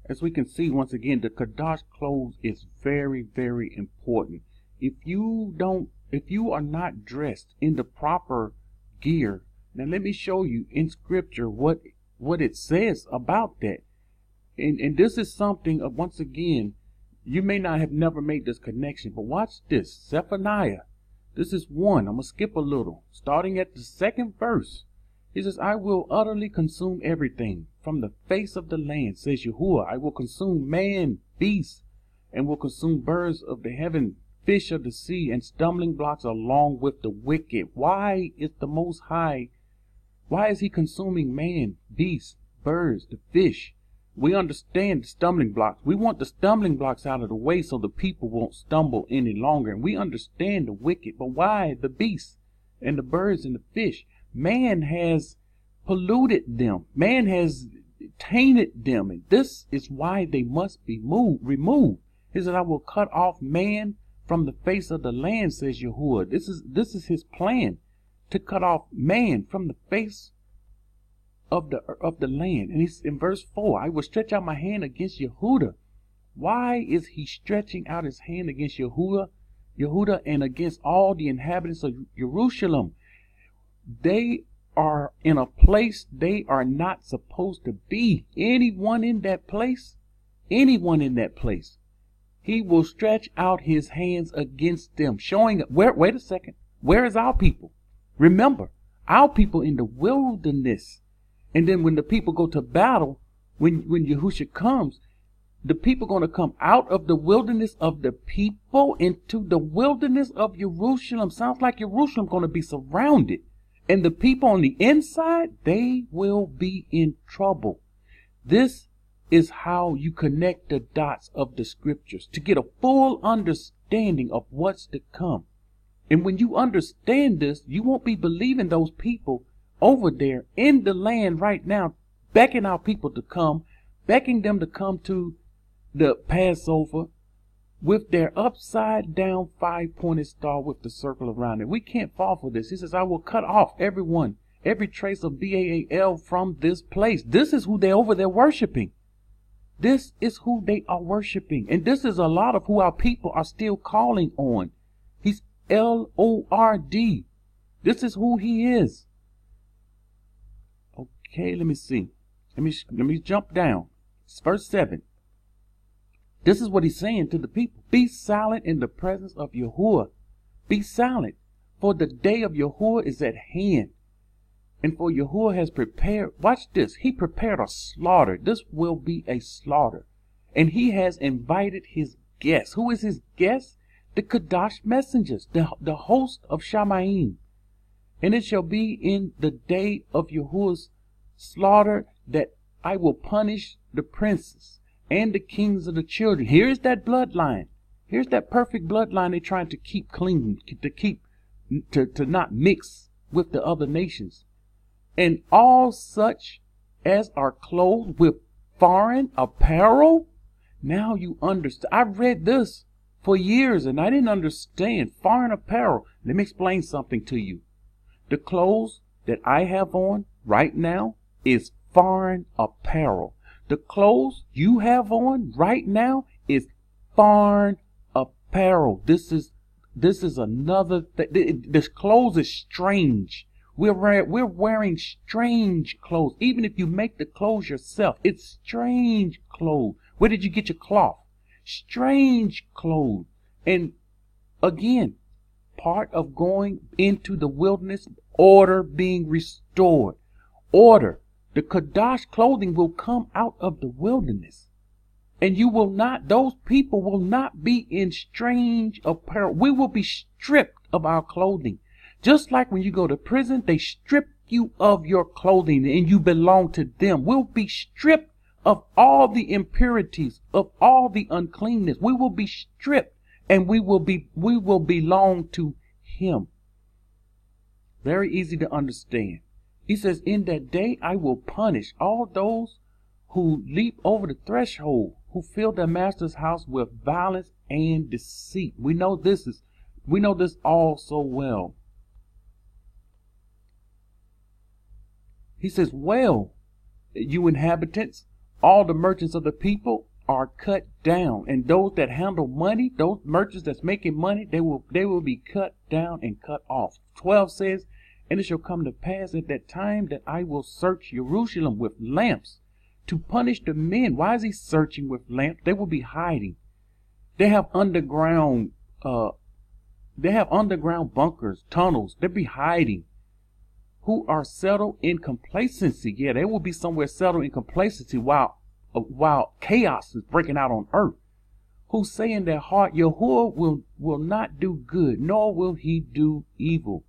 as we can see once again, the Kadash clothes is very, very important. If you are not dressed in the proper gear, now let me show you in scripture what it says about that. And this is something, once again, you may not have never made this connection, but watch this. Zephaniah, this is 1. I'm going to skip a little. Starting at the 2nd verse. He says, I will utterly consume everything from the face of the land, says Yahuah. I will consume man, beast, and will consume birds of the heaven, fish of the sea, and stumbling blocks along with the wicked. Why is the Most High, why is he consuming man, beast, birds, the fish? We understand the stumbling blocks. We want the stumbling blocks out of the way so the people won't stumble any longer. And we understand the wicked, but why the beasts and the birds and the fish? Man has polluted them. Man has tainted them. And this is why they must be removed. He said, I will cut off man from the face of the land, says Yahuah. This is his plan, to cut off man from the face of the land. And he's in verse 4, I will stretch out my hand against Yehudah. Why is he stretching out his hand against Yehudah and against all the inhabitants of Jerusalem? They are in a place they are not supposed to be. Anyone in that place, he will stretch out his hands against them, showing wait a second, where is our people? Remember, our people in the wilderness. And then when the people go to battle, when Yahushua comes, the people going to come out of the wilderness of the people into the wilderness of Jerusalem. Sounds like Jerusalem going to be surrounded. And the people on the inside, they will be in trouble. This is how you connect the dots of the scriptures to get a full understanding of what's to come. And when you understand this, you won't be believing those people over there in the land right now, begging our people to come, begging them to come to the Passover with their upside down 5-pointed star with the circle around it. We can't fall for this. He says, I will cut off everyone, every trace of Baal from this place. This is who they're over there worshiping. This is who they are worshiping. And this is a lot of who our people are still calling on. He's Lord. This is who he is. Okay, let me see. Let me jump down. It's verse 7. This is what he's saying to the people. Be silent in the presence of Yahuah. Be silent, for the day of Yahuah is at hand. And for Yahuah has prepared, watch this, he prepared a slaughter. This will be a slaughter. And he has invited his guests. Who is his guest? The Kadash messengers, the host of Shamaim. And it shall be in the day of Yahuah's slaughter that I will punish the princes and the kings of the children. Here's that bloodline. Here's that perfect bloodline they're trying to keep clean, to not mix with the other nations. And all such as are clothed with foreign apparel. Now you understand. I've read this for years and I didn't understand foreign apparel. Let me explain something to you. The clothes that I have on right now is foreign apparel. The clothes you have on right now is foreign apparel. This is another thing. This clothes is strange. We're wearing strange clothes. Even if you make the clothes yourself, it's strange clothes. Where did you get your cloth? Strange clothes. And again, part of going into the wilderness, order being restored. Order. The Kadash clothing will come out of the wilderness. And you will not, those people will not be in strange apparel. We will be stripped of our clothing. Just like when you go to prison, they strip you of your clothing and you belong to them. We'll be stripped of all the impurities, of all the uncleanness. We will be stripped and we will belong to him. Very easy to understand. He says, in that day I will punish all those who leap over the threshold, who fill their master's house with violence and deceit. We know this all so well. He says, well, you inhabitants All the merchants of the people are cut down, and those that handle money, those merchants that's making money, they will be cut down and cut off. 12 says, and it shall come to pass at that time that I will search Jerusalem with lamps to punish the men. Why is he searching with lamps? They will be hiding. They have underground bunkers, tunnels. They'll be hiding. Who are settled in complacency. Yeah, they will be somewhere settled in complacency while chaos is breaking out on earth. Who say in their heart, Yahuah will not do good, nor will he do evil.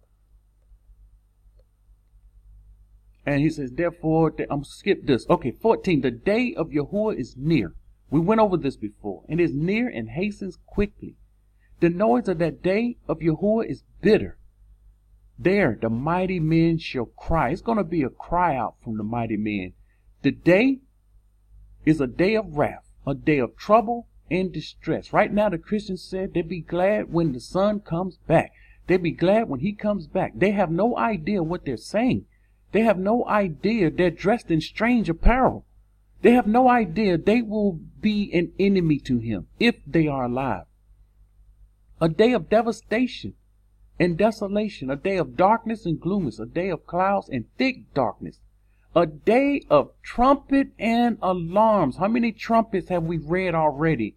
And he says, therefore, I'm going to skip this. Okay, 14. The day of Yahuah is near. We went over this before. And is near and hastens quickly. The noise of that day of Yahuah is bitter. There the mighty men shall cry. It's going to be a cry out from the mighty men. The day is a day of wrath, a day of trouble and distress. Right now the Christians said they'd be glad when the son comes back. They'd be glad when he comes back. They have no idea what they're saying. They have no idea they're dressed in strange apparel. They have no idea they will be an enemy to him if they are alive. A day of devastation and desolation, a day of darkness and gloominess, a day of clouds and thick darkness, a day of trumpet and alarms. How many trumpets have we read already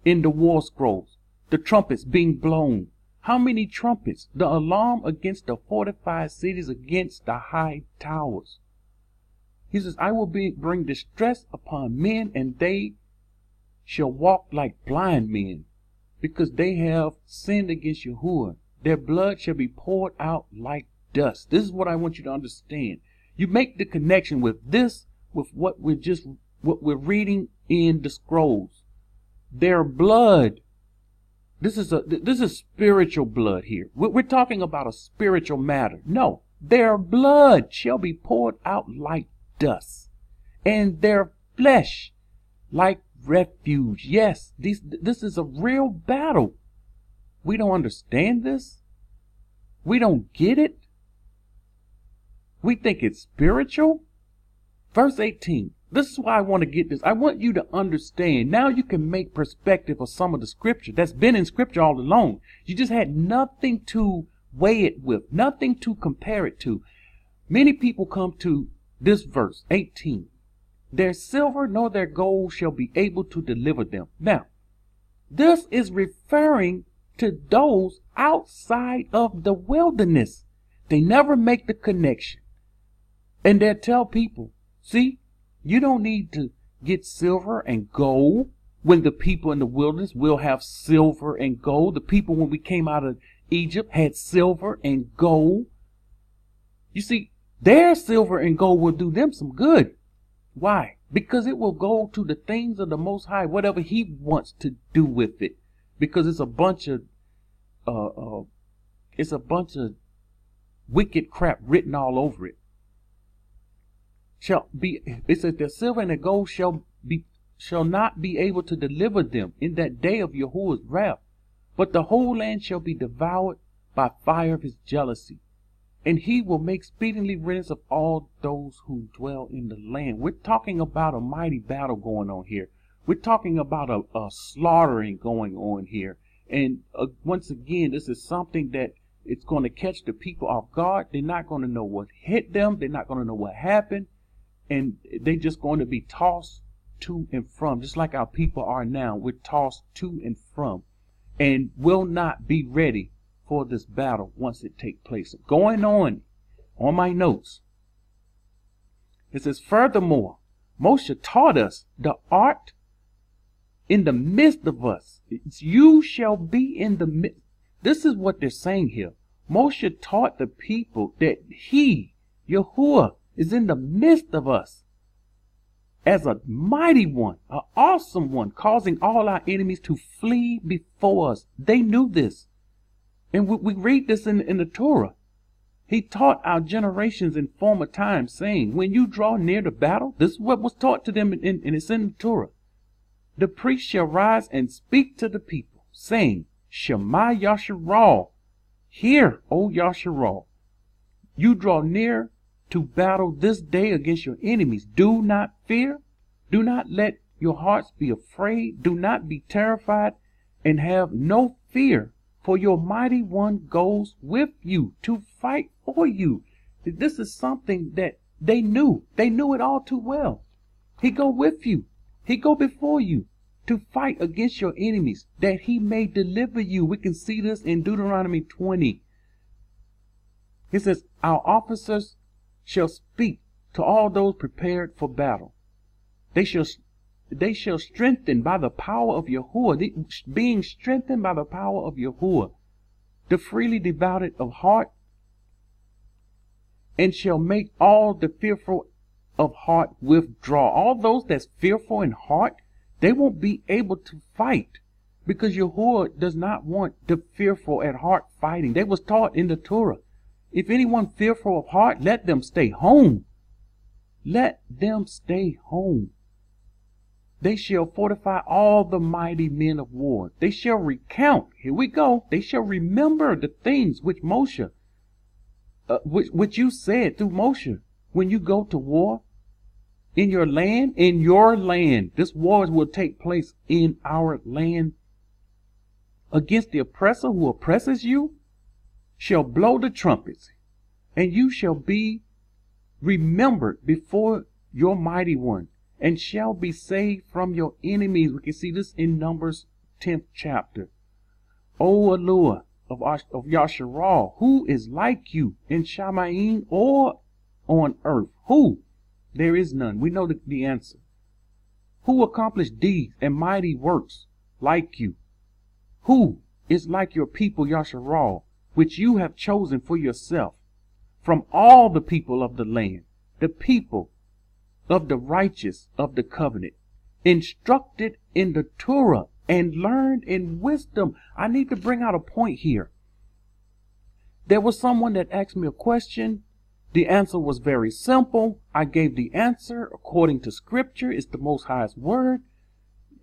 in the war scrolls? The trumpets being blown. How many trumpets? The alarm against the fortified cities, against the high towers. He says, I will bring distress upon men, and they shall walk like blind men, because they have sinned against Yahuah. Their blood shall be poured out like dust. This is what I want you to understand. You make the connection with this, with what we're reading in the scrolls. Their blood. This is spiritual blood here. We're talking about a spiritual matter. No, their blood shall be poured out like dust, and their flesh like refuge. Yes, this is a real battle. We don't understand this. We don't get it. We think it's spiritual. Verse 18. This is why I want to get this. I want you to understand. Now you can make perspective of some of the scripture that's been in scripture all along. You just had nothing to weigh it with, nothing to compare it to. Many people come to this verse 18. Their silver nor their gold shall be able to deliver them. Now, this is referring to those outside of the wilderness. They never make the connection. And they tell people, see, you don't need to get silver and gold when the people in the wilderness will have silver and gold. The people when we came out of Egypt had silver and gold. You see, their silver and gold will do them some good. Why? Because it will go to the things of the Most High, whatever he wants to do with it. Because it's a bunch of wicked crap written all over it. It says the silver and the gold shall not be able to deliver them in that day of Yahuah's wrath, but the whole land shall be devoured by fire of his jealousy, and he will make speedily riddance of all those who dwell in the land. We're talking about a mighty battle going on here. We're talking about a slaughtering going on here. And once again, this is something that it's going to catch the people off guard. They're not going to know what hit them. They're not going to know what happened. And they're just going to be tossed to and from, just like our people are now. We're tossed to and from and will not be ready for this battle once it takes place. Going on my notes, it says, furthermore, Moshe taught us the art in the midst of us. You shall be in the midst. This is what they're saying here. Moshe taught the people that he, Yahuah, is in the midst of us as a mighty one, an awesome one, causing all our enemies to flee before us. They knew this. And we read this in the Torah. He taught our generations in former times, saying, when you draw near the battle, this is what was taught to them, and it's in the Torah. The priest shall rise and speak to the people, saying, Shema Yasharal, hear, O Yasharal, you draw near to battle this day against your enemies. Do not fear, Do not let your hearts be afraid. Do not be terrified, and have no fear, for your mighty one goes with you to fight for you. This is something that they knew. They knew it all too well. He go with you. He go before you to fight against your enemies, that he may deliver you. We can see this in Deuteronomy 20. It says, our officers shall speak to all those prepared for battle. They shall strengthen by the power of Yahuah, being strengthened by the power of Yahuah, the freely devoted of heart, and shall make all the fearful of heart withdraw. All those that's fearful in heart, they won't be able to fight, because Yahuah does not want the fearful at heart fighting. They was taught in the Torah, if anyone fearful of heart, let them stay home. Let them stay home. They shall fortify all the mighty men of war. They shall recount. Here we go. They shall remember the things which Moshe, which you said through Moshe, when you go to war in your land. In your land, this war will take place in our land. Against the oppressor who oppresses you, shall blow the trumpets, and you shall be remembered before your mighty one, and shall be saved from your enemies. We can see this in Numbers 10th chapter. O Yahuah of Yasharal, who is like you in Shamaim or on earth? Who? There is none. We know the answer. Who accomplished deeds and mighty works like you? Who is like your people Yasharal, which you have chosen for yourself from all the people of the land, the people of the righteous of the covenant, instructed in the Torah and learned in wisdom? I need to bring out a point here. There was someone that asked me a question. The answer was very simple. I gave the answer according to scripture. It's the Most High's word.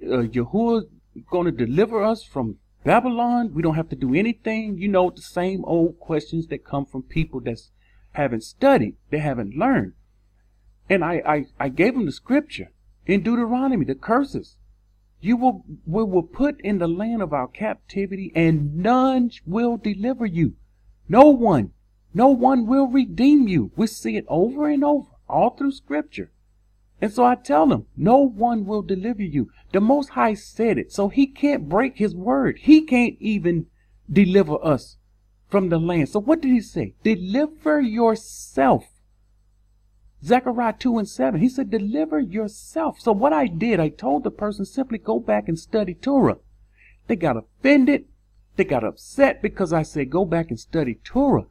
Yahuah is going to deliver us from Babylon. We don't have to do anything. You know, the same old questions that come from people that haven't studied, they haven't learned. And I gave them the scripture in Deuteronomy, the curses. We will put in the land of our captivity, and none will deliver you. No one will redeem you. We see it over and over, all through scripture. And so I tell them, no one will deliver you. The Most High said it, so he can't break his word. He can't even deliver us from the land. So what did he say? Deliver yourself. Zechariah 2:7. He said, deliver yourself. So what I did, I told the person, simply go back and study Torah. They got offended. They got upset because I said, go back and study Torah.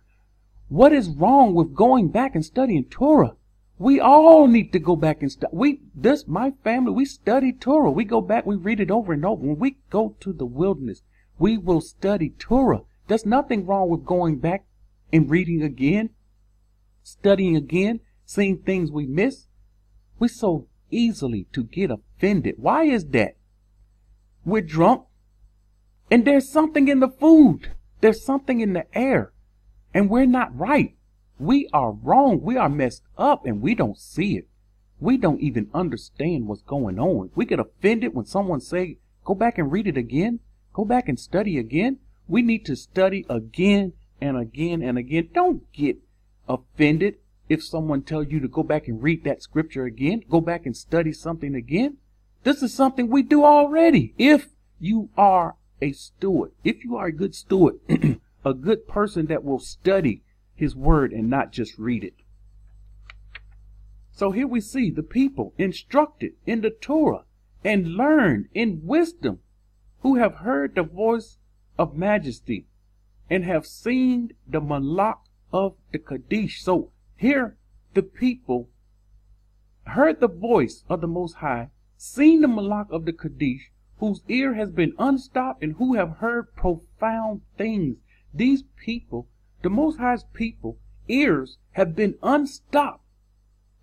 What is wrong with going back and studying Torah? We all need to go back and study. My family, we study Torah. We go back, we read it over and over. When we go to the wilderness, we will study Torah. There's nothing wrong with going back and reading again, studying again, seeing things we miss. We so easily to get offended. Why is that? We're drunk, and there's something in the food. There's something in the air, and we're not right. We are wrong. We are messed up, and we don't see it. We don't even understand what's going on. We get offended when someone say, go back and read it again. Go back and study again. We need to study again and again and again. Don't get offended if someone tells you to go back and read that scripture again. Go back and study something again. This is something we do already. If you are a steward, if you are a good steward, a good person that will study his word and not just read it. So here we see the people instructed in the Torah and learned in wisdom, who have heard the voice of majesty and have seen the Malach of the Kadesh. So here the people heard the voice of the Most High, seen the Malach of the Kadesh, whose ear has been unstopped and who have heard profound things. These people, the Most High's people, ears have been unstopped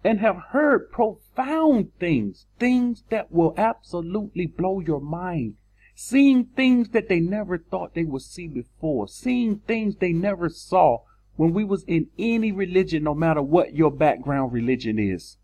and have heard profound things, things that will absolutely blow your mind, seeing things that they never thought they would see before, seeing things they never saw when we was in any religion, no matter what your background religion is.